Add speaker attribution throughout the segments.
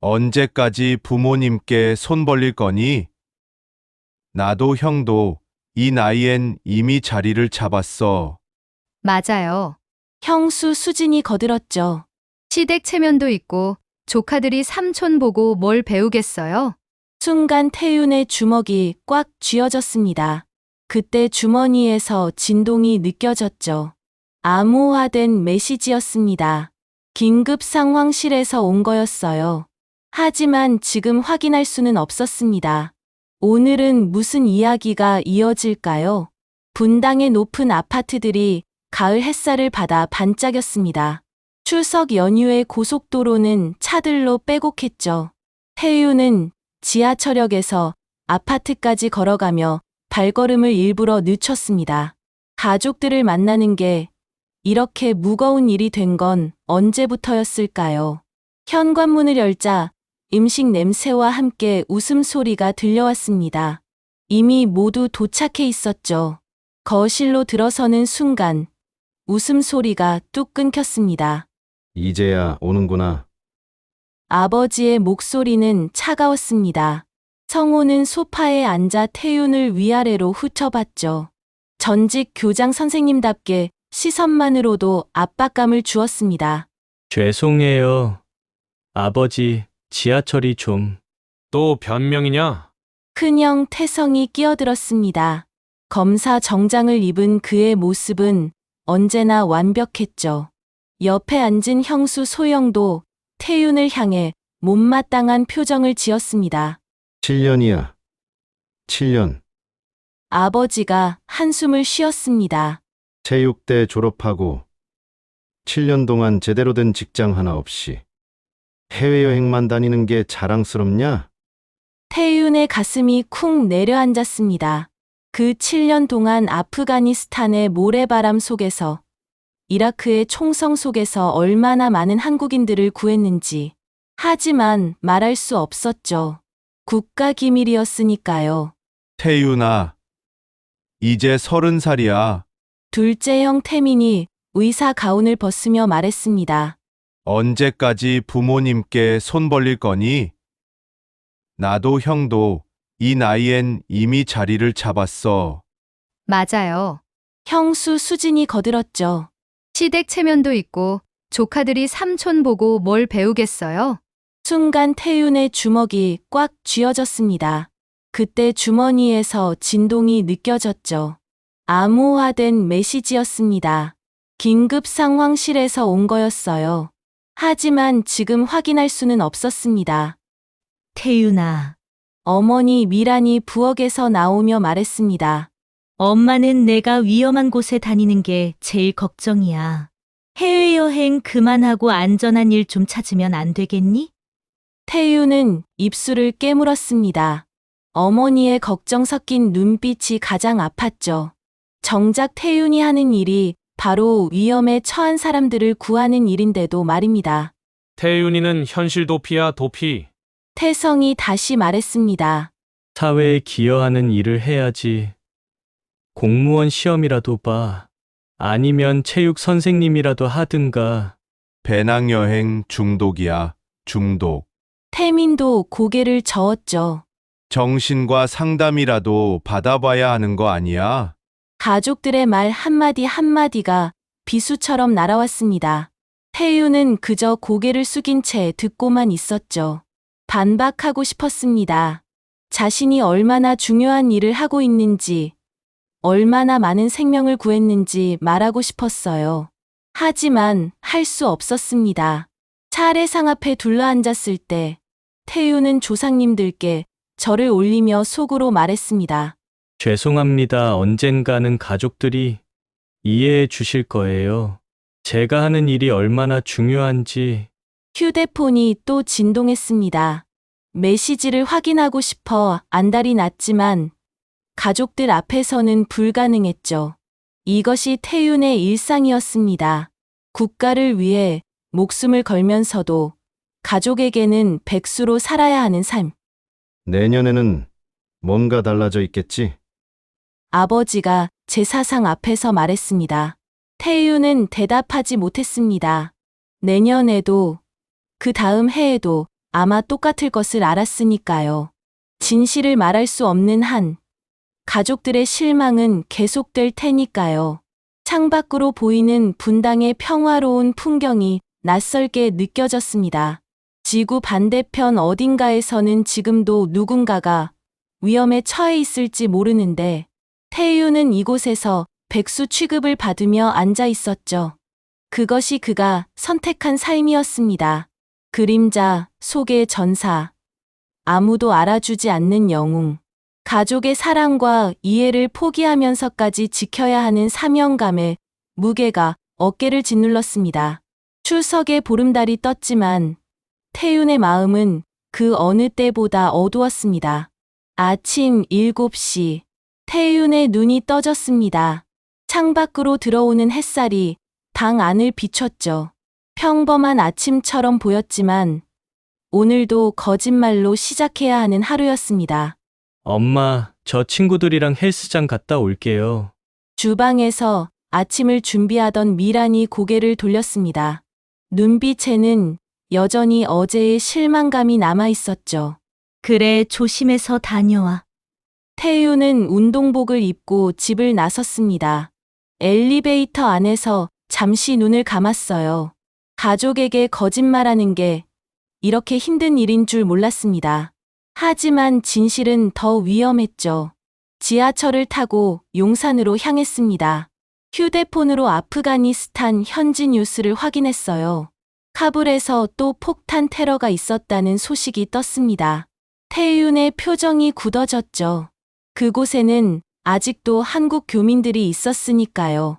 Speaker 1: 언제까지 부모님께 손 벌릴 거니? 나도 형도 이 나이엔 이미 자리를 잡았어.
Speaker 2: 맞아요.
Speaker 3: 형수 수진이 거들었죠.
Speaker 2: 시댁 체면도 있고 조카들이 삼촌 보고 뭘 배우겠어요?
Speaker 3: 순간 태윤의 주먹이 꽉 쥐어졌습니다. 그때 주머니에서 진동이 느껴졌죠. 암호화된 메시지였습니다. 긴급 상황실에서 온 거였어요. 하지만 지금 확인할 수는 없었습니다. 오늘은 무슨 이야기가 이어질까요? 분당의 높은 아파트들이 가을 햇살을 받아 반짝였습니다. 추석 연휴의 고속도로는 차들로 빼곡했죠. 태유는 지하철역에서 아파트까지 걸어가며 발걸음을 일부러 늦췄습니다. 가족들을 만나는 게 이렇게 무거운 일이 된 건 언제부터였을까요? 현관문을 열자 음식 냄새와 함께 웃음소리가 들려왔습니다. 이미 모두 도착해 있었죠. 거실로 들어서는 순간 웃음소리가 뚝 끊겼습니다.
Speaker 4: 이제야 오는구나.
Speaker 3: 아버지의 목소리는 차가웠습니다. 성호는 소파에 앉아 태윤을 위아래로 훑어봤죠. 전직 교장 선생님답게 시선만으로도 압박감을 주었습니다.
Speaker 5: 죄송해요. 아버지, 지하철이 좀.
Speaker 6: 또 변명이냐?
Speaker 3: 큰형 태성이 끼어들었습니다. 검사 정장을 입은 그의 모습은 언제나 완벽했죠. 옆에 앉은 형수 소영도 태윤을 향해 못마땅한 표정을 지었습니다.
Speaker 4: 7년이야. 7년.
Speaker 3: 아버지가 한숨을 쉬었습니다.
Speaker 4: 체육대 졸업하고 7년 동안 제대로 된 직장 하나 없이 해외여행만 다니는 게 자랑스럽냐?
Speaker 3: 태윤의 가슴이 쿵 내려앉았습니다. 그 7년 동안 아프가니스탄의 모래바람 속에서, 이라크의 총성 속에서 얼마나 많은 한국인들을 구했는지. 하지만 말할 수 없었죠. 국가 기밀이었으니까요.
Speaker 1: 태윤아, 이제 30살이야.
Speaker 3: 둘째 형 태민이 의사 가운을 벗으며 말했습니다.
Speaker 1: 언제까지 부모님께 손 벌릴 거니? 나도 형도 이 나이엔 이미 자리를 잡았어.
Speaker 2: 맞아요.
Speaker 3: 형수 수진이 거들었죠.
Speaker 2: 시댁 체면도 있고 조카들이 삼촌 보고 뭘 배우겠어요?
Speaker 3: 순간 태윤의 주먹이 꽉 쥐어졌습니다. 그때 주머니에서 진동이 느껴졌죠. 암호화된 메시지였습니다. 긴급 상황실에서 온 거였어요. 하지만 지금 확인할 수는 없었습니다.
Speaker 7: 태윤아,
Speaker 3: 어머니 미란이 부엌에서 나오며 말했습니다.
Speaker 7: 엄마는 내가 위험한 곳에 다니는 게 제일 걱정이야. 해외여행 그만하고 안전한 일 좀 찾으면 안 되겠니?
Speaker 3: 태윤은 입술을 깨물었습니다. 어머니의 걱정 섞인 눈빛이 가장 아팠죠. 정작 태윤이 하는 일이 바로 위험에 처한 사람들을 구하는 일인데도 말입니다.
Speaker 6: 태윤이는 현실 도피야, 도피.
Speaker 3: 태성이 다시 말했습니다.
Speaker 5: 사회에 기여하는 일을 해야지. 공무원 시험이라도 봐. 아니면 체육 선생님이라도 하든가.
Speaker 1: 배낭여행 중독이야, 중독.
Speaker 3: 태민도 고개를 저었죠.
Speaker 1: 정신과 상담이라도 받아봐야 하는 거 아니야?
Speaker 3: 가족들의 말 한마디 한마디가 비수처럼 날아왔습니다. 태윤은 그저 고개를 숙인 채 듣고만 있었죠. 반박하고 싶었습니다. 자신이 얼마나 중요한 일을 하고 있는지, 얼마나 많은 생명을 구했는지 말하고 싶었어요. 하지만 할 수 없었습니다. 차례상 앞에 둘러앉았을 때 태윤은 조상님들께 절을 올리며 속으로 말했습니다.
Speaker 5: 죄송합니다. 언젠가는 가족들이 이해해 주실 거예요. 제가 하는 일이 얼마나 중요한지.
Speaker 3: 휴대폰이 또 진동했습니다. 메시지를 확인하고 싶어 안달이 났지만 가족들 앞에서는 불가능했죠. 이것이 태윤의 일상이었습니다. 국가를 위해 목숨을 걸면서도 가족에게는 백수로 살아야 하는 삶.
Speaker 4: 내년에는 뭔가 달라져 있겠지?
Speaker 3: 아버지가 제사상 앞에서 말했습니다. 태윤은 대답하지 못했습니다. 내년에도 그 다음 해에도 아마 똑같을 것을 알았으니까요. 진실을 말할 수 없는 한 가족들의 실망은 계속될 테니까요. 창밖으로 보이는 분당의 평화로운 풍경이 낯설게 느껴졌습니다. 지구 반대편 어딘가에서는 지금도 누군가가 위험에 처해 있을지 모르는데 태유는 이곳에서 백수 취급을 받으며 앉아 있었죠. 그것이 그가 선택한 삶이었습니다. 그림자 속의 전사. 아무도 알아주지 않는 영웅. 가족의 사랑과 이해를 포기하면서까지 지켜야 하는 사명감에 무게가 어깨를 짓눌렀습니다. 추석에 보름달이 떴지만 태윤의 마음은 그 어느 때보다 어두웠습니다. 아침 7시. 태윤의 눈이 떠졌습니다. 창밖으로 들어오는 햇살이 방 안을 비췄죠. 평범한 아침처럼 보였지만 오늘도 거짓말로 시작해야 하는 하루였습니다.
Speaker 5: 엄마, 저 친구들이랑 헬스장 갔다 올게요.
Speaker 3: 주방에서 아침을 준비하던 미란이 고개를 돌렸습니다. 눈빛에는 여전히 어제의 실망감이 남아 있었죠.
Speaker 7: 그래, 조심해서 다녀와.
Speaker 3: 태유는 운동복을 입고 집을 나섰습니다. 엘리베이터 안에서 잠시 눈을 감았어요. 가족에게 거짓말하는 게 이렇게 힘든 일인 줄 몰랐습니다. 하지만 진실은 더 위험했죠. 지하철을 타고 용산으로 향했습니다. 휴대폰으로 아프가니스탄 현지 뉴스를 확인했어요. 카불에서 또 폭탄 테러가 있었다는 소식이 떴습니다. 태윤의 표정이 굳어졌죠. 그곳에는 아직도 한국 교민들이 있었으니까요.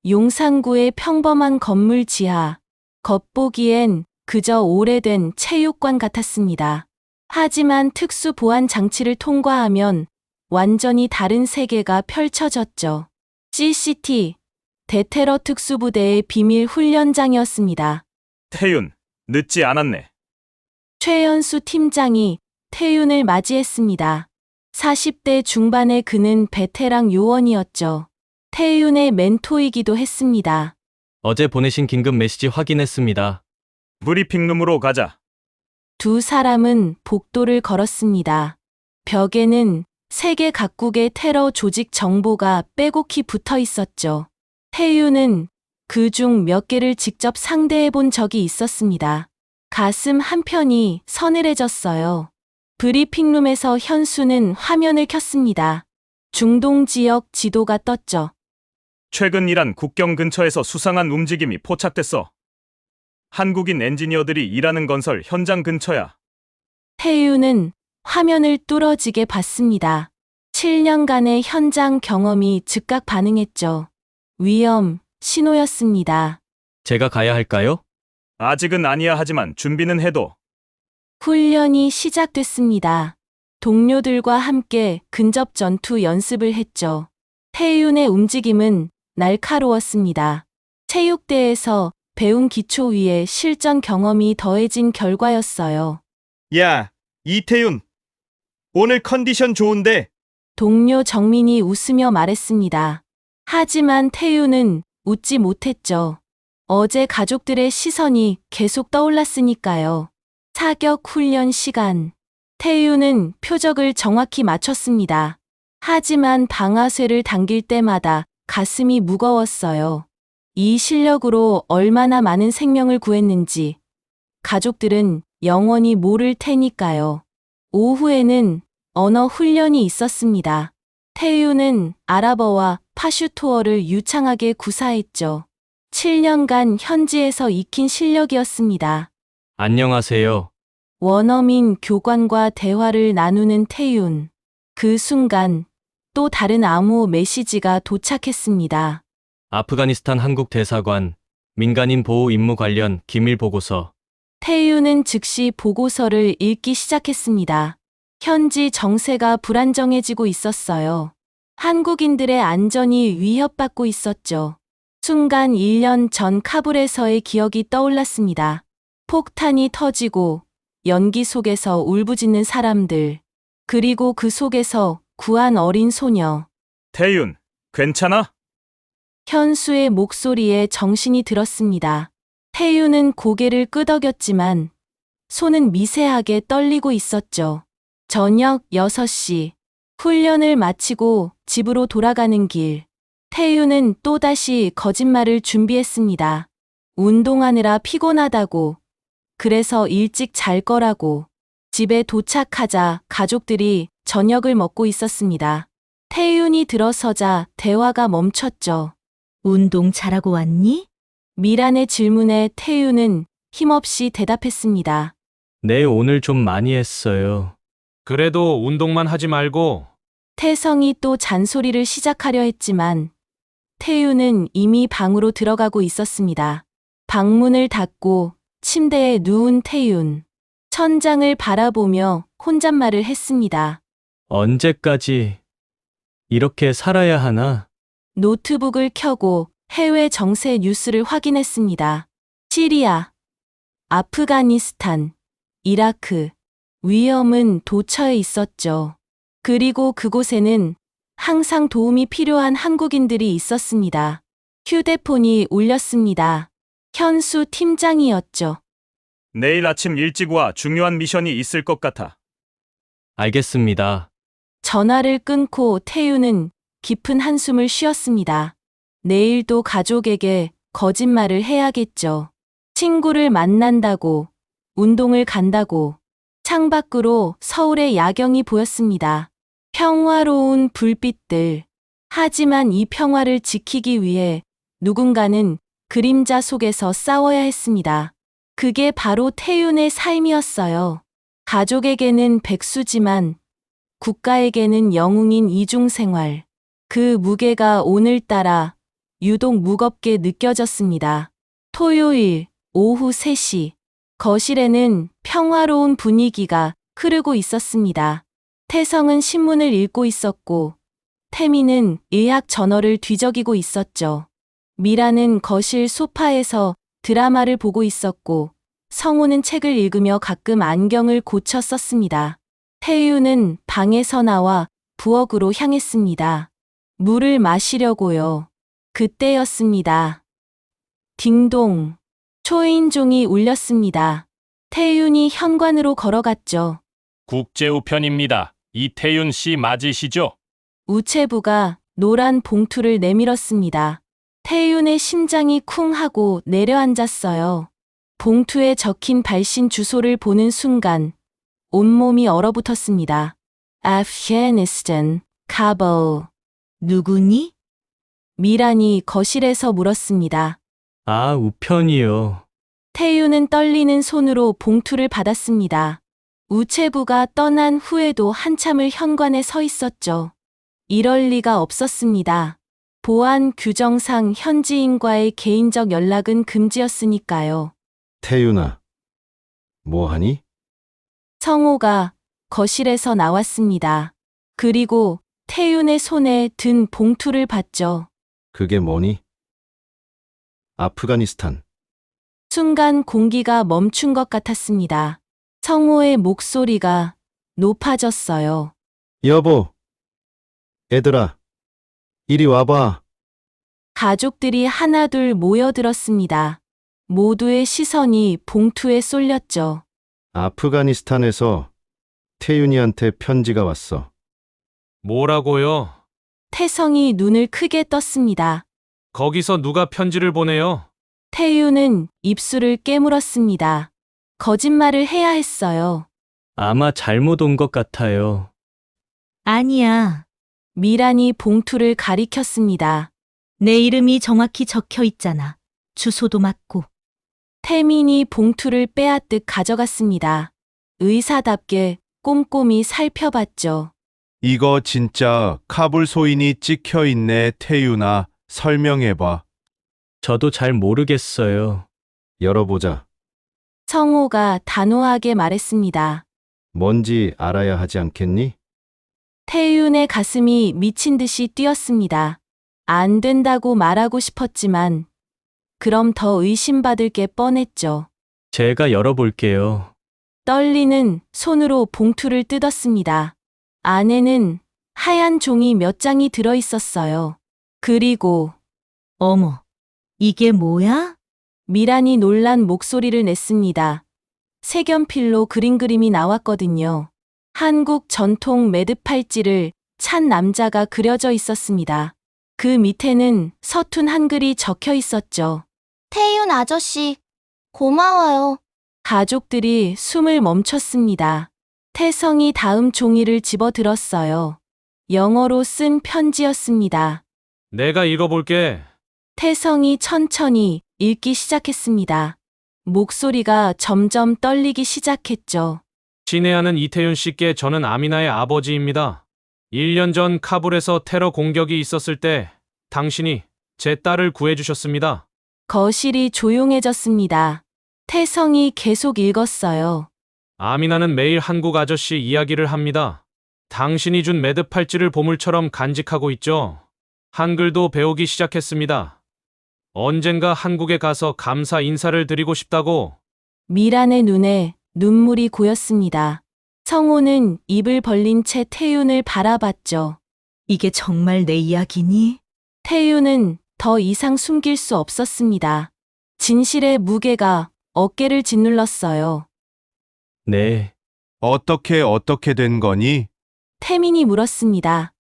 Speaker 3: 용산구의 평범한 건물 지하, 겉보기엔 그저 오래된 체육관 같았습니다. 하지만 특수 보안 장치를 통과하면 완전히 다른 세계가 펼쳐졌죠. CCT, 대테러 특수부대의 비밀 훈련장이었습니다.
Speaker 8: 태윤, 늦지 않았네.
Speaker 3: 최연수 팀장이 태윤을 맞이했습니다. 40대 중반의 그는 베테랑 요원이었죠. 태윤의 멘토이기도 했습니다.
Speaker 5: 어제 보내신 긴급 메시지 확인했습니다.
Speaker 8: 브리핑룸으로 가자.
Speaker 3: 두 사람은 복도를 걸었습니다. 벽에는 세계 각국의 테러 조직 정보가 빼곡히 붙어 있었죠. 태윤은 그중 몇 개를 직접 상대해 본 적이 있었습니다. 가슴 한편이 서늘해졌어요. 브리핑룸에서 현수는 화면을 켰습니다. 중동 지역 지도가 떴죠.
Speaker 8: 최근 이란 국경 근처에서 수상한 움직임이 포착됐어. 한국인 엔지니어들이 일하는 건설 현장 근처야.
Speaker 3: 태유는 화면을 뚫어지게 봤습니다. 7년간의 현장 경험이 즉각 반응했죠. 위험, 신호였습니다.
Speaker 5: 제가 가야 할까요?
Speaker 8: 아직은 아니야 하지만 준비는 해도.
Speaker 3: 훈련이 시작됐습니다. 동료들과 함께 근접 전투 연습을 했죠. 태윤의 움직임은 날카로웠습니다. 체육대에서 배운 기초 위에 실전 경험이 더해진 결과였어요.
Speaker 1: 야, 이태윤. 오늘 컨디션 좋은데?
Speaker 3: 동료 정민이 웃으며 말했습니다. 하지만 태윤은 웃지 못했죠. 어제 가족들의 시선이 계속 떠올랐으니까요. 사격 훈련 시간. 태윤은 표적을 정확히 맞췄습니다. 하지만 방아쇠를 당길 때마다 가슴이 무거웠어요. 이 실력으로 얼마나 많은 생명을 구했는지 가족들은 영원히 모를 테니까요. 오후에는 언어 훈련이 있었습니다. 태윤은 아랍어와 파슈토어를 유창하게 구사했죠. 7년간 현지에서 익힌 실력이었습니다.
Speaker 5: 안녕하세요.
Speaker 3: 원어민 교관과 대화를 나누는 태윤. 그 순간 또 다른 암호 메시지가 도착했습니다.
Speaker 5: 아프가니스탄 한국 대사관, 민간인 보호 임무 관련 기밀 보고서.
Speaker 3: 태윤은 즉시 보고서를 읽기 시작했습니다. 현지 정세가 불안정해지고 있었어요. 한국인들의 안전이 위협받고 있었죠. 순간 1년 전 카불에서의 기억이 떠올랐습니다. 폭탄이 터지고 연기 속에서 울부짖는 사람들. 그리고 그 속에서 구한 어린 소녀.
Speaker 8: 태윤, 괜찮아?
Speaker 3: 현수의 목소리에 정신이 들었습니다. 태윤은 고개를 끄덕였지만 손은 미세하게 떨리고 있었죠. 저녁 6시. 훈련을 마치고 집으로 돌아가는 길. 태유는 또다시 거짓말을 준비했습니다. 운동하느라 피곤하다고. 그래서 일찍 잘 거라고. 집에 도착하자 가족들이 저녁을 먹고 있었습니다. 태윤이 들어서자 대화가 멈췄죠.
Speaker 7: 운동 잘하고 왔니?
Speaker 3: 미란의 질문에 태윤은 힘없이 대답했습니다.
Speaker 5: 네, 오늘 좀 많이 했어요.
Speaker 6: 그래도 운동만 하지 말고
Speaker 3: 태성이 또 잔소리를 시작하려 했지만 태윤은 이미 방으로 들어가고 있었습니다. 방문을 닫고 침대에 누운 태윤. 천장을 바라보며 혼잣말을 했습니다.
Speaker 5: 언제까지 이렇게 살아야 하나?
Speaker 3: 노트북을 켜고 해외 정세 뉴스를 확인했습니다. 시리아, 아프가니스탄, 이라크, 위험은 도처에 있었죠. 그리고 그곳에는 항상 도움이 필요한 한국인들이 있었습니다. 휴대폰이 울렸습니다. 현수 팀장이었죠.
Speaker 8: 내일 아침 일찍 와. 중요한 미션이 있을 것 같아.
Speaker 5: 알겠습니다.
Speaker 3: 전화를 끊고 태유는 깊은 한숨을 쉬었습니다. 내일도 가족에게 거짓말을 해야겠죠. 친구를 만난다고, 운동을 간다고. 창밖으로 서울의 야경이 보였습니다. 평화로운 불빛들. 하지만 이 평화를 지키기 위해 누군가는 그림자 속에서 싸워야 했습니다. 그게 바로 태윤의 삶이었어요. 가족에게는 백수지만 국가에게는 영웅인 이중생활. 그 무게가 오늘따라 유독 무겁게 느껴졌습니다. 토요일 오후 3시. 거실에는 평화로운 분위기가 흐르고 있었습니다. 태성은 신문을 읽고 있었고 태미는 예약 전어를 뒤적이고 있었죠. 미라는 거실 소파에서 드라마를 보고 있었고 성우는 책을 읽으며 가끔 안경을 고쳐 썼습니다. 태유는 방에서 나와 부엌으로 향했습니다. 물을 마시려고요. 그때였습니다. 딩동. 초인종이 울렸습니다. 태윤이 현관으로 걸어갔죠.
Speaker 9: 국제우편입니다. 이태윤 씨 맞으시죠?
Speaker 3: 우체부가 노란 봉투를 내밀었습니다. 태윤의 심장이 쿵 하고 내려앉았어요. 봉투에 적힌 발신 주소를 보는 순간 온몸이 얼어붙었습니다. 아프가니스탄, 카불.
Speaker 7: 누구니?
Speaker 3: 미란이 거실에서 물었습니다.
Speaker 5: 아, 우편이요.
Speaker 3: 태윤은 떨리는 손으로 봉투를 받았습니다. 우체부가 떠난 후에도 한참을 현관에 서 있었죠. 이럴 리가 없었습니다. 보안 규정상 현지인과의 개인적 연락은 금지였으니까요.
Speaker 4: 태윤아, 뭐하니?
Speaker 3: 성호가 거실에서 나왔습니다. 그리고 태윤의 손에 든 봉투를 봤죠.
Speaker 4: 그게 뭐니? 아프가니스탄.
Speaker 3: 순간 공기가 멈춘 것 같았습니다. 성호의 목소리가 높아졌어요.
Speaker 4: 여보, 애들아, 이리 와봐.
Speaker 3: 가족들이 하나둘 모여들었습니다. 모두의 시선이 봉투에 쏠렸죠.
Speaker 4: 아프가니스탄에서 태윤이한테 편지가 왔어.
Speaker 6: 뭐라고요?
Speaker 3: 태성이 눈을 크게 떴습니다.
Speaker 6: 거기서 누가 편지를 보내요?
Speaker 3: 태윤은 입술을 깨물었습니다. 거짓말을 해야 했어요.
Speaker 5: 아마 잘못 온 것 같아요.
Speaker 7: 아니야.
Speaker 3: 미란이 봉투를 가리켰습니다.
Speaker 7: 내 이름이 정확히 적혀 있잖아. 주소도 맞고.
Speaker 3: 태민이 봉투를 빼앗듯 가져갔습니다. 의사답게 꼼꼼히 살펴봤죠.
Speaker 1: 이거 진짜 카불 소인이 찍혀 있네, 태윤아. 설명해봐.
Speaker 5: 저도 잘 모르겠어요.
Speaker 4: 열어보자.
Speaker 3: 성호가 단호하게 말했습니다.
Speaker 4: 뭔지 알아야 하지 않겠니?
Speaker 3: 태윤의 가슴이 미친 듯이 뛰었습니다. 안 된다고 말하고 싶었지만 그럼 더 의심받을 게 뻔했죠.
Speaker 5: 제가 열어볼게요.
Speaker 3: 떨리는 손으로 봉투를 뜯었습니다. 안에는 하얀 종이 몇 장이 들어 있었어요. 그리고
Speaker 7: 어머, 이게 뭐야?
Speaker 3: 미란이 놀란 목소리를 냈습니다. 색연필로 그린 그림이 나왔거든요. 한국 전통 매듭 팔찌를 찬 남자가 그려져 있었습니다. 그 밑에는 서툰 한글이 적혀 있었죠.
Speaker 10: 태윤 아저씨, 고마워요.
Speaker 3: 가족들이 숨을 멈췄습니다. 태성이 다음 종이를 집어들었어요. 영어로 쓴 편지였습니다.
Speaker 6: 내가 읽어볼게.
Speaker 3: 태성이 천천히 읽기 시작했습니다. 목소리가 점점 떨리기 시작했죠.
Speaker 6: 친애하는 이태윤 씨께 저는 아미나의 아버지입니다. 1년 전 카불에서 테러 공격이 있었을 때 당신이 제 딸을 구해주셨습니다.
Speaker 3: 거실이 조용해졌습니다. 태성이 계속 읽었어요.
Speaker 6: 아미나는 매일 한국 아저씨 이야기를 합니다. 당신이 준 매듭 팔찌를 보물처럼 간직하고 있죠. 한글도 배우기 시작했습니다. 언젠가 한국에 가서 감사 인사를 드리고 싶다고.
Speaker 3: 미란의 눈에 눈물이 고였습니다. 성호는 입을 벌린 채 태윤을 바라봤죠.
Speaker 7: 이게 정말 내 이야기니?
Speaker 3: 태윤은 더 이상 숨길 수 없었습니다. 진실의 무게가 어깨를 짓눌렀어요.
Speaker 5: 네,
Speaker 1: 어떻게 된 거니?
Speaker 3: 태민이 물었습니다.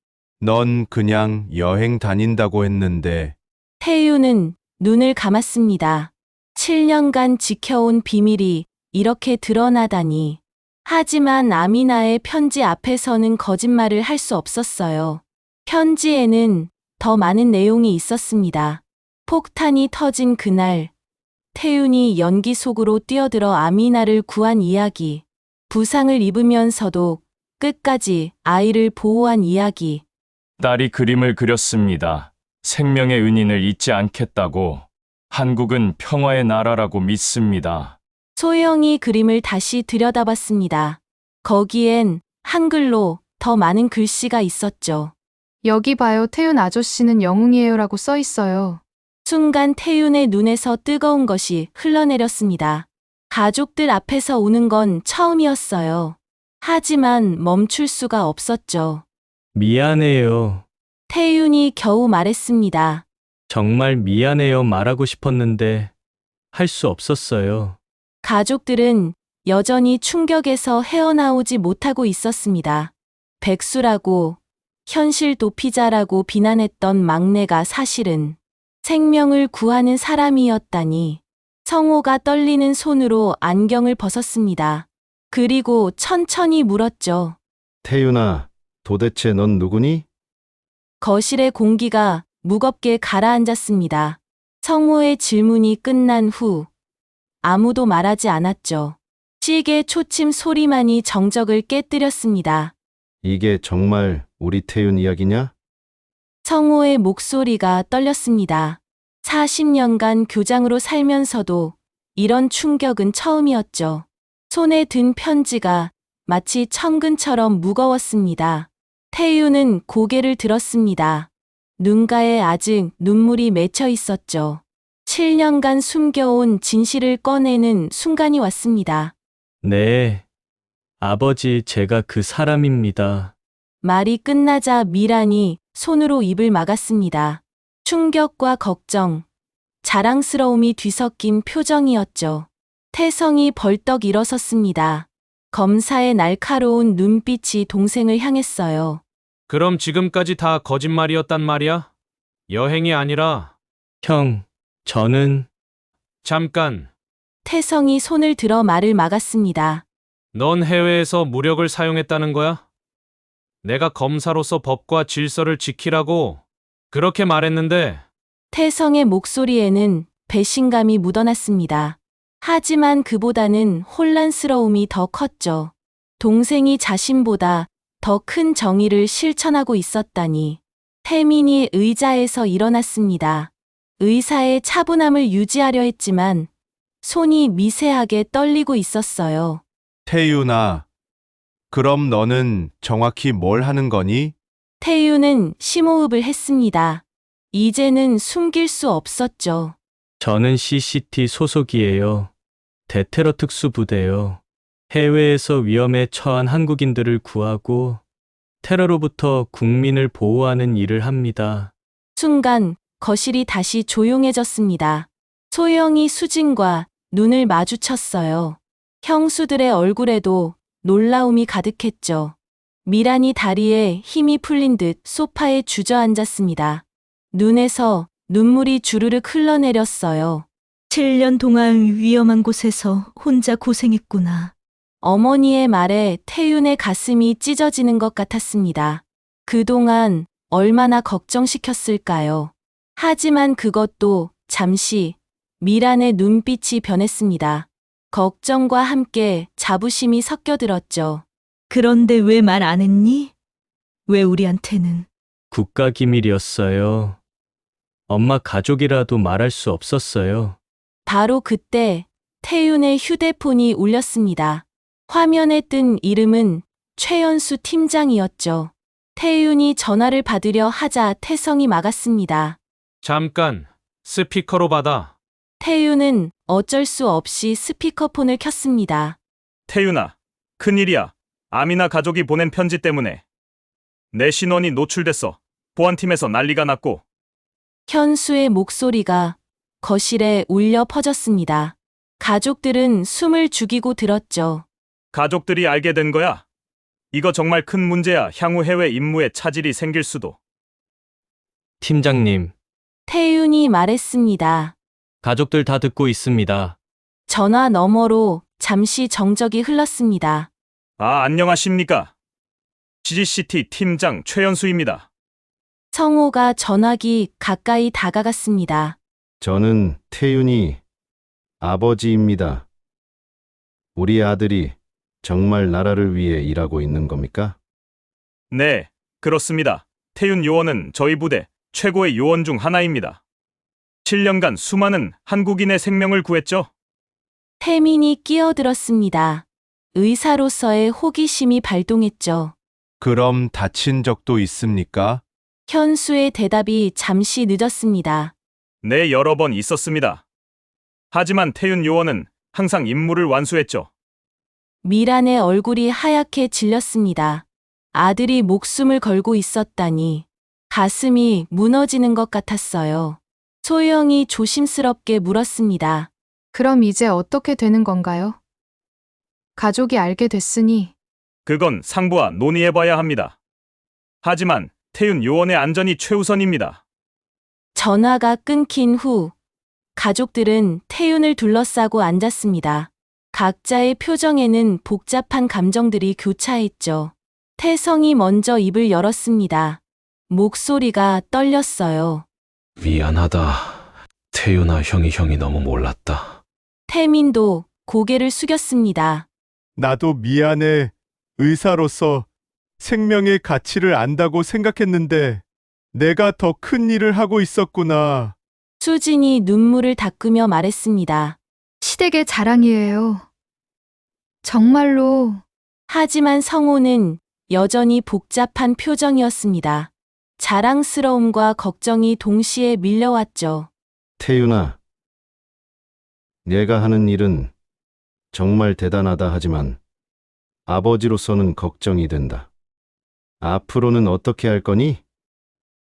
Speaker 1: 넌 그냥 여행 다닌다고 했는데.
Speaker 3: 태윤은 눈을 감았습니다. 7년간 지켜온 비밀이 이렇게 드러나다니. 하지만 아미나의 편지 앞에서는 거짓말을 할 수 없었어요. 편지에는 더 많은 내용이 있었습니다. 폭탄이 터진 그날, 태윤이 연기 속으로 뛰어들어 아미나를 구한 이야기, 부상을 입으면서도 끝까지 아이를 보호한 이야기.
Speaker 9: 딸이 그림을 그렸습니다. 생명의 은인을 잊지 않겠다고. 한국은 평화의 나라라고 믿습니다.
Speaker 3: 소영이 그림을 다시 들여다봤습니다. 거기엔 한글로 더 많은 글씨가 있었죠.
Speaker 2: 여기 봐요. 태윤 아저씨는 영웅이에요라고 써 있어요.
Speaker 3: 순간 태윤의 눈에서 뜨거운 것이 흘러내렸습니다. 가족들 앞에서 우는 건 처음이었어요. 하지만 멈출 수가 없었죠.
Speaker 5: 미안해요.
Speaker 3: 태윤이 겨우 말했습니다.
Speaker 5: 정말 미안해요 말하고 싶었는데 할 수 없었어요.
Speaker 3: 가족들은 여전히 충격에서 헤어나오지 못하고 있었습니다. 백수라고, 현실 도피자라고 비난했던 막내가 사실은 생명을 구하는 사람이었다니. 성호가 떨리는 손으로 안경을 벗었습니다. 그리고 천천히 물었죠.
Speaker 4: 태윤아, 도대체 넌 누구니?
Speaker 3: 거실의 공기가 무겁게 가라앉았습니다. 성호의 질문이 끝난 후 아무도 말하지 않았죠. 시계 초침 소리만이 정적을 깨뜨렸습니다.
Speaker 4: 이게 정말 우리 태윤 이야기냐?
Speaker 3: 성호의 목소리가 떨렸습니다. 40년간 교장으로 살면서도 이런 충격은 처음이었죠. 손에 든 편지가 마치 천근처럼 무거웠습니다. 태윤은 고개를 들었습니다. 눈가에 아직 눈물이 맺혀 있었죠. 7년간 숨겨온 진실을 꺼내는 순간이 왔습니다.
Speaker 5: 네, 아버지, 제가 그 사람입니다.
Speaker 3: 말이 끝나자 미란이 손으로 입을 막았습니다. 충격과 걱정, 자랑스러움이 뒤섞인 표정이었죠. 태성이 벌떡 일어섰습니다. 검사의 날카로운 눈빛이 동생을 향했어요.
Speaker 6: 그럼 지금까지 다 거짓말이었단 말이야? 여행이 아니라.
Speaker 5: 형, 저는
Speaker 6: 잠깐.
Speaker 3: 태성이 손을 들어 말을 막았습니다.
Speaker 6: 넌 해외에서 무력을 사용했다는 거야? 내가 검사로서 법과 질서를 지키라고 그렇게 말했는데.
Speaker 3: 태성의 목소리에는 배신감이 묻어났습니다. 하지만 그보다는 혼란스러움이 더 컸죠. 동생이 자신보다 더 큰 정의를 실천하고 있었다니. 태민이 의자에서 일어났습니다. 의사의 차분함을 유지하려 했지만 손이 미세하게 떨리고 있었어요.
Speaker 1: 태윤아, 그럼 너는 정확히 뭘 하는 거니?
Speaker 3: 태윤은 심호흡을 했습니다. 이제는 숨길 수 없었죠.
Speaker 5: 저는 CCT 소속이에요. 대테러 특수부대요. 해외에서 위험에 처한 한국인들을 구하고 테러로부터 국민을 보호하는 일을 합니다.
Speaker 3: 순간 거실이 다시 조용해졌습니다. 소영이 수진과 눈을 마주쳤어요. 형수들의 얼굴에도 놀라움이 가득했죠. 미란이 다리에 힘이 풀린 듯 소파에 주저앉았습니다. 눈에서 눈물이 주르륵 흘러내렸어요.
Speaker 7: 7년 동안 위험한 곳에서 혼자 고생했구나.
Speaker 3: 어머니의 말에 태윤의 가슴이 찢어지는 것 같았습니다. 그동안 얼마나 걱정시켰을까요? 하지만 그것도 잠시 미란의 눈빛이 변했습니다. 걱정과 함께 자부심이 섞여들었죠.
Speaker 7: 그런데 왜 말 안 했니? 왜 우리한테는?
Speaker 5: 국가 기밀이었어요. 엄마 가족이라도 말할 수 없었어요.
Speaker 3: 바로 그때 태윤의 휴대폰이 울렸습니다. 화면에 뜬 이름은 최연수 팀장이었죠. 태윤이 전화를 받으려 하자 태성이 막았습니다.
Speaker 6: 잠깐, 스피커로 받아.
Speaker 3: 태윤은 어쩔 수 없이 스피커폰을 켰습니다.
Speaker 8: 태윤아, 큰일이야. 아미나 가족이 보낸 편지 때문에 내 신원이 노출됐어. 보안팀에서 난리가 났고.
Speaker 3: 현수의 목소리가 거실에 울려 퍼졌습니다. 가족들은 숨을 죽이고 들었죠.
Speaker 8: 가족들이 알게 된 거야. 이거 정말 큰 문제야. 향후 해외 임무에 차질이 생길 수도.
Speaker 5: 팀장님,
Speaker 3: 태윤이 말했습니다.
Speaker 5: 가족들 다 듣고 있습니다.
Speaker 3: 전화 너머로 잠시 정적이 흘렀습니다.
Speaker 8: 아, 안녕하십니까. GCT 팀장 최연수입니다.
Speaker 3: 성호가 전화기 가까이 다가갔습니다.
Speaker 4: 저는 태윤이 아버지입니다. 우리 아들이 정말 나라를 위해 일하고 있는 겁니까?
Speaker 8: 네, 그렇습니다. 태윤 요원은 저희 부대 최고의 요원 중 하나입니다. 7년간 수많은 한국인의 생명을 구했죠.
Speaker 3: 태민이 끼어들었습니다. 의사로서의 호기심이 발동했죠.
Speaker 1: 그럼 다친 적도 있습니까?
Speaker 3: 현수의 대답이 잠시 늦었습니다.
Speaker 8: 네, 여러 번 있었습니다. 하지만 태윤 요원은 항상 임무를 완수했죠.
Speaker 3: 미란의 얼굴이 하얗게 질렸습니다. 아들이 목숨을 걸고 있었다니 가슴이 무너지는 것 같았어요. 소영이 조심스럽게 물었습니다.
Speaker 2: 그럼 이제 어떻게 되는 건가요? 가족이 알게 됐으니
Speaker 8: 그건 상부와 논의해봐야 합니다. 하지만 태윤 요원의 안전이 최우선입니다.
Speaker 3: 전화가 끊긴 후 가족들은 태윤을 둘러싸고 앉았습니다. 각자의 표정에는 복잡한 감정들이 교차했죠. 태성이 먼저 입을 열었습니다. 목소리가 떨렸어요.
Speaker 11: 미안하다. 태윤아, 형이 너무 몰랐다.
Speaker 3: 태민도 고개를 숙였습니다.
Speaker 1: 나도 미안해. 의사로서 생명의 가치를 안다고 생각했는데 내가 더 큰 일을 하고 있었구나.
Speaker 3: 수진이 눈물을 닦으며 말했습니다.
Speaker 2: 시댁의 자랑이에요. 정말로.
Speaker 3: 하지만 성호는 여전히 복잡한 표정이었습니다. 자랑스러움과 걱정이 동시에 밀려왔죠.
Speaker 4: 태윤아, 내가 하는 일은 정말 대단하다 하지만 아버지로서는 걱정이 된다. 앞으로는 어떻게 할 거니?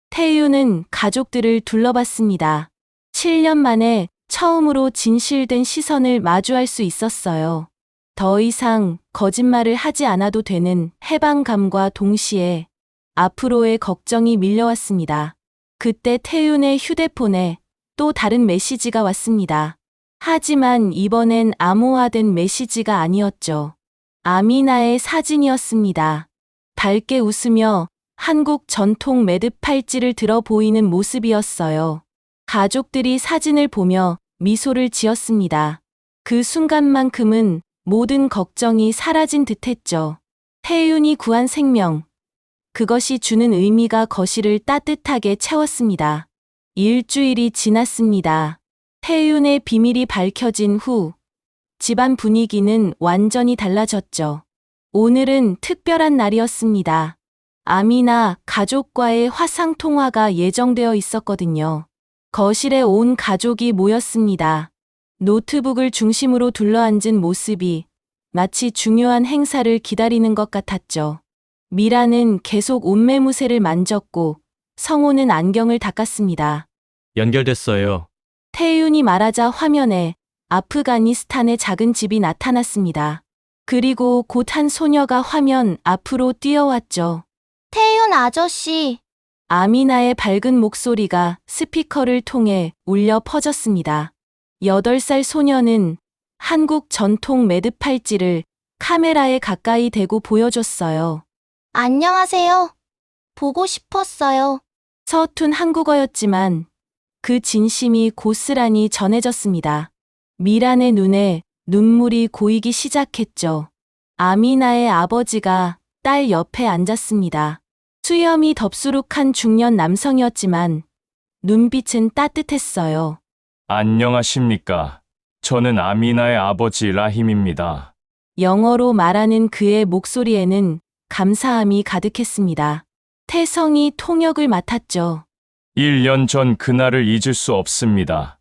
Speaker 3: 태윤은 가족들을 둘러봤습니다. 7년 만에 처음으로 진실된 시선을 마주할 수 있었어요. 더 이상 거짓말을 하지 않아도 되는 해방감과 동시에 앞으로의 걱정이 밀려왔습니다. 그때 태윤의 휴대폰에 또 다른 메시지가 왔습니다. 하지만 이번엔 암호화된 메시지가 아니었죠. 아미나의 사진이었습니다. 밝게 웃으며 한국 전통 매듭 팔찌를 들어 보이는 모습이었어요. 가족들이 사진을 보며 미소를 지었습니다. 그 순간만큼은 모든 걱정이 사라진 듯했죠. 태윤이 구한 생명. 그것이 주는 의미가 거실을 따뜻하게 채웠습니다. 일주일이 지났습니다. 태윤의 비밀이 밝혀진 후 집안 분위기는 완전히 달라졌죠. 오늘은 특별한 날이었습니다. 아미나 가족과의 화상통화가 예정되어 있었거든요. 거실에 온 가족이 모였습니다. 노트북을 중심으로 둘러앉은 모습이 마치 중요한 행사를 기다리는 것 같았죠. 미라는 계속 옷매무새를 만졌고 성호는 안경을 닦았습니다.
Speaker 5: 연결됐어요.
Speaker 3: 태윤이 말하자 화면에 아프가니스탄의 작은 집이 나타났습니다. 그리고 곧 한 소녀가 화면 앞으로 뛰어왔죠.
Speaker 10: 태윤 아저씨,
Speaker 3: 아미나의 밝은 목소리가 스피커를 통해 울려 퍼졌습니다. 8살 소녀는 한국 전통 매듭 팔찌를 카메라에 가까이 대고 보여줬어요.
Speaker 10: 안녕하세요. 보고 싶었어요.
Speaker 3: 서툰 한국어였지만 그 진심이 고스란히 전해졌습니다. 미란의 눈에 눈물이 고이기 시작했죠. 아미나의 아버지가 딸 옆에 앉았습니다. 수염이 덥수룩한 중년 남성이었지만 눈빛은 따뜻했어요.
Speaker 9: 안녕하십니까. 저는 아미나의 아버지 라힘입니다.
Speaker 3: 영어로 말하는 그의 목소리에는 감사함이 가득했습니다. 태성이 통역을 맡았죠.
Speaker 9: 1년 전 그날을 잊을 수 없습니다.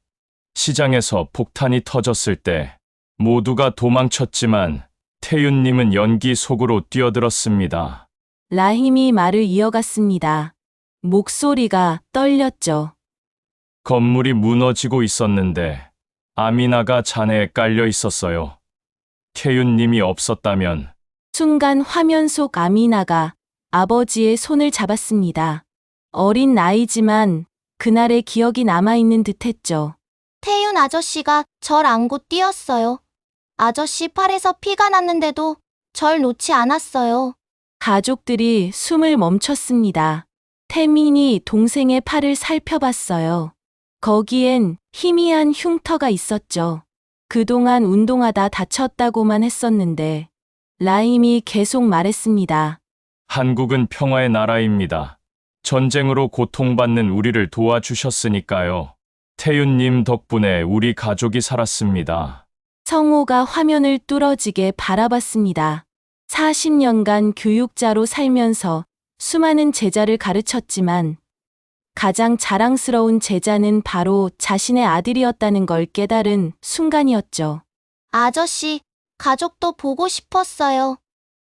Speaker 9: 시장에서 폭탄이 터졌을 때 모두가 도망쳤지만 태윤님은 연기 속으로 뛰어들었습니다.
Speaker 3: 라힘이 말을 이어갔습니다. 목소리가 떨렸죠.
Speaker 9: 건물이 무너지고 있었는데 아미나가 잔해에 깔려 있었어요. 태윤님이 없었다면
Speaker 3: 순간 화면 속 아미나가 아버지의 손을 잡았습니다. 어린 나이지만 그날의 기억이 남아있는 듯했죠.
Speaker 10: 태윤 아저씨가 절 안고 뛰었어요. 아저씨 팔에서 피가 났는데도 절 놓지 않았어요.
Speaker 3: 가족들이 숨을 멈췄습니다. 태민이 동생의 팔을 살펴봤어요. 거기엔 희미한 흉터가 있었죠. 그동안 운동하다 다쳤다고만 했었는데 라임이 계속 말했습니다.
Speaker 9: 한국은 평화의 나라입니다. 전쟁으로 고통받는 우리를 도와주셨으니까요. 태윤님 덕분에 우리 가족이 살았습니다.
Speaker 3: 성호가 화면을 뚫어지게 바라봤습니다. 40년간 교육자로 살면서 수많은 제자를 가르쳤지만 가장 자랑스러운 제자는 바로 자신의 아들이었다는 걸 깨달은 순간이었죠.
Speaker 10: 아저씨, 가족도 보고 싶었어요.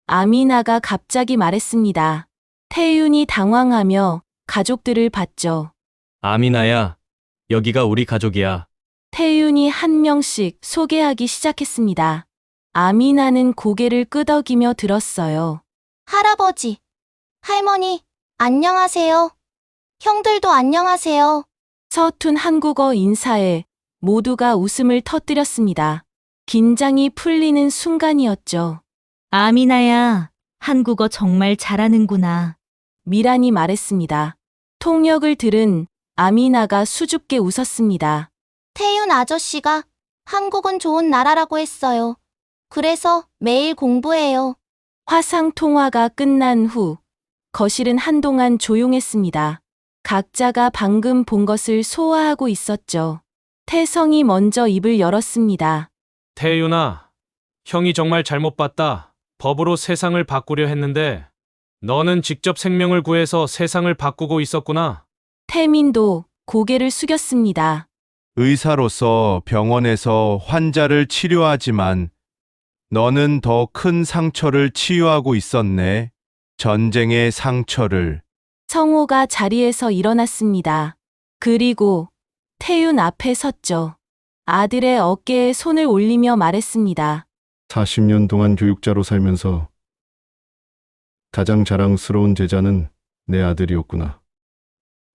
Speaker 3: 아미나가 갑자기 말했습니다. 태윤이 당황하며 가족들을 봤죠.
Speaker 5: 아미나야, 여기가 우리 가족이야.
Speaker 3: 태윤이 한 명씩 소개하기 시작했습니다. 아미나는 고개를 끄덕이며 들었어요.
Speaker 10: 할아버지, 할머니, 안녕하세요. 형들도 안녕하세요.
Speaker 3: 서툰 한국어 인사에 모두가 웃음을 터뜨렸습니다. 긴장이 풀리는 순간이었죠.
Speaker 7: 아미나야, 한국어 정말 잘하는구나.
Speaker 3: 미란이 말했습니다. 통역을 들은 아미나가 수줍게 웃었습니다.
Speaker 10: 태윤 아저씨가 한국은 좋은 나라라고 했어요. 그래서 매일 공부해요.
Speaker 3: 화상 통화가 끝난 후 거실은 한동안 조용했습니다. 각자가 방금 본 것을 소화하고 있었죠. 태성이 먼저 입을 열었습니다.
Speaker 6: 태윤아, 형이 정말 잘못 봤다. 법으로 세상을 바꾸려 했는데 너는 직접 생명을 구해서 세상을 바꾸고 있었구나.
Speaker 3: 태민도 고개를 숙였습니다.
Speaker 1: 의사로서 병원에서 환자를 치료하지만 너는 더 큰 상처를 치유하고 있었네. 전쟁의 상처를.
Speaker 3: 성호가 자리에서 일어났습니다. 그리고 태윤 앞에 섰죠. 아들의 어깨에 손을 올리며 말했습니다.
Speaker 4: 40년 동안 교육자로 살면서 가장 자랑스러운 제자는 내 아들이었구나.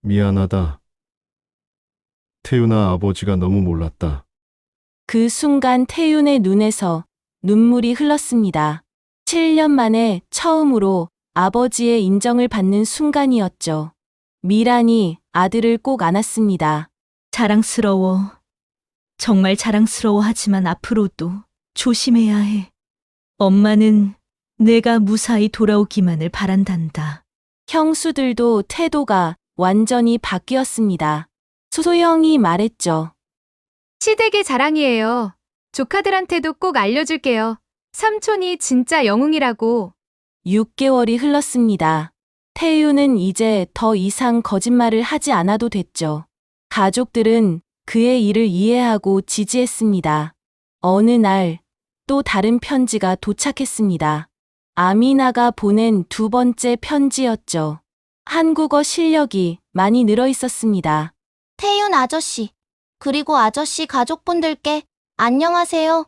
Speaker 4: 미안하다. 태윤아, 아버지가 너무 몰랐다.
Speaker 3: 그 순간 태윤의 눈에서 눈물이 흘렀습니다. 7년 만에 처음으로 아버지의 인정을 받는 순간이었죠. 미란이 아들을 꼭 안았습니다.
Speaker 7: 자랑스러워. 정말 자랑스러워하지만 앞으로도 조심해야 해. 엄마는 내가 무사히 돌아오기만을 바란단다.
Speaker 3: 형수들도 태도가 완전히 바뀌었습니다. 소소영이 말했죠.
Speaker 2: 시댁의 자랑이에요. 조카들한테도 꼭 알려줄게요. 삼촌이 진짜 영웅이라고.
Speaker 3: 6개월이 흘렀습니다. 태유는 이제 더 이상 거짓말을 하지 않아도 됐죠. 가족들은 그의 일을 이해하고 지지했습니다. 어느 날 또 다른 편지가 도착했습니다. 아미나가 보낸 2번째 편지였죠. 한국어 실력이 많이 늘어 있었습니다.
Speaker 10: 태윤 아저씨, 그리고 아저씨 가족분들께 안녕하세요.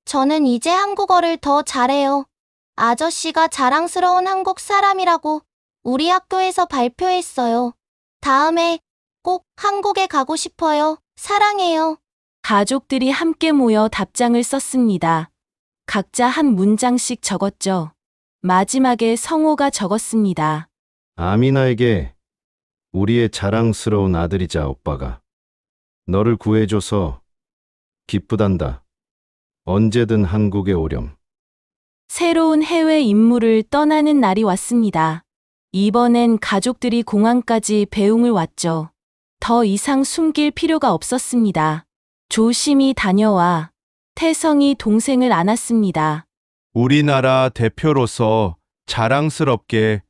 Speaker 10: 저는 이제 한국어를 더 잘해요. 아저씨가 자랑스러운 한국 사람이라고 우리 학교에서 발표했어요. 다음에 꼭 한국에 가고 싶어요. 사랑해요.
Speaker 3: 가족들이 함께 모여 답장을 썼습니다. 각자 한 문장씩 적었죠. 마지막에 성호가 적었습니다.
Speaker 4: 아미나에게 우리의 자랑스러운 아들이자 오빠가 너를 구해줘서 기쁘단다. 언제든 한국에 오렴.
Speaker 3: 새로운 해외 임무를 떠나는 날이 왔습니다. 이번엔 가족들이 공항까지 배웅을 왔죠. 더 이상 숨길 필요가 없었습니다. 조심히 다녀와. 태성이 동생을 안았습니다.
Speaker 1: 우리나라 대표로서 자랑스럽게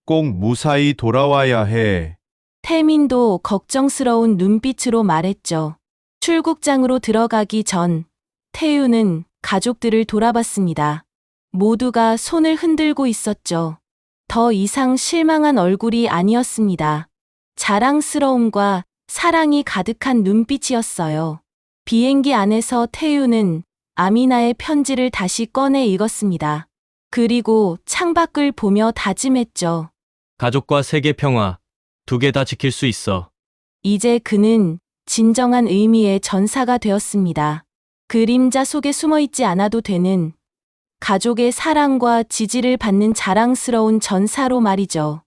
Speaker 1: 꼭 무사히 돌아와야 해.
Speaker 3: 태민도 걱정스러운 눈빛으로 말했죠. 출국장으로 들어가기 전 태유는 가족들을 돌아봤습니다. 모두가 손을 흔들고 있었죠. 더 이상 실망한 얼굴이 아니었습니다. 자랑스러움과 사랑이 가득한 눈빛이었어요. 비행기 안에서 태유는 아미나의 편지를 다시 꺼내 읽었습니다. 그리고 창밖을 보며 다짐했죠.
Speaker 5: 가족과 세계 평화, 두 개 다 지킬 수 있어.
Speaker 3: 이제 그는 진정한 의미의 전사가 되었습니다. 그림자 속에 숨어 있지 않아도 되는 가족의 사랑과 지지를 받는 자랑스러운 전사로 말이죠.